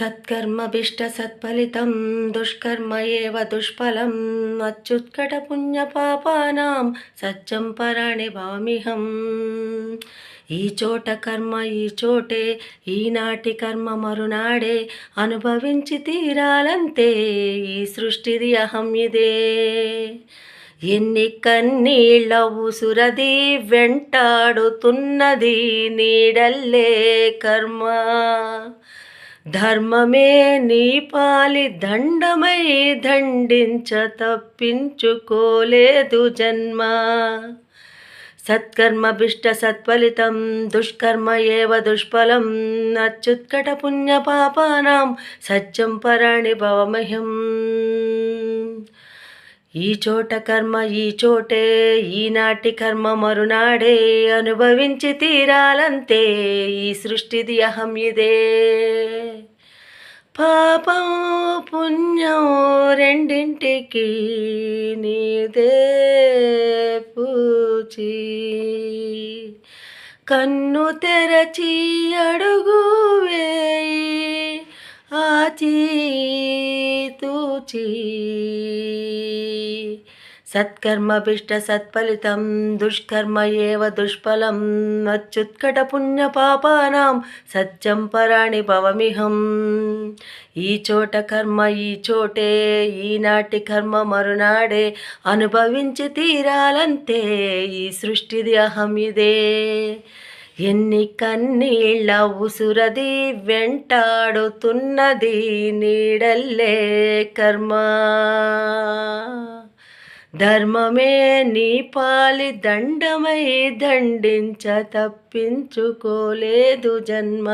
సత్కర్మభిష్ట సత్ఫలితం దుష్కర్మ ఏవ దుష్ఫలం అచ్యుత్కట పుణ్యపాపానాం సత్యం పరాణి భామిహం. ఈ చోట కర్మ ఈ చోటే, ఈనాటి కర్మ మరునాడే, అనుభవించి తీరాలంతే ఈ సృష్టిది అహం ఇదే. ఎన్ని కన్నీళ్ళ ఉసురది వెంటాడుతున్నది నీడల్లే కర్మ. ధర్మమే నీ పాలి దండమై దండించ తప్పించుకోలేదు జన్మ. సత్కర్మభిష్ట సత్ఫలితం దుష్కర్మ ఏవ దుష్ఫలం అచ్యుత్కట పుణ్యపాపానాం సత్యం పరాణి భవమహ్యం. ఈ చోట కర్మ ఈ చోటే, ఈనాటి కర్మ మరునాడే, అనుభవించి తీరాలంతే ఈ సృష్టిది అహం ఇదే. పాపం పుణ్యం రెండింటికి నీదే పూచి, కన్ను తెరచి అడుగు వేయి ఆచి తూచి. సత్కర్మభిష్ట సత్ఫలితం దుష్కర్మ ఏవ దుష్ఫలం అచ్యుత్కట పుణ్యపాపానాం సత్యం పరాణి భవమిహం. ఈ చోట కర్మ ఈ చోటే, ఈనాటి కర్మ మరునాడే, అనుభవించి తీరాలంతే ఈ సృష్టిది అహం ఇదే. ఎన్ని కన్నీళ్ళ ఉసురది వెంటాడుతున్నది నీడల్లే కర్మ. ధర్మమే నీ పాలి దండమై దండించ తప్పించుకోలేదు జన్మ.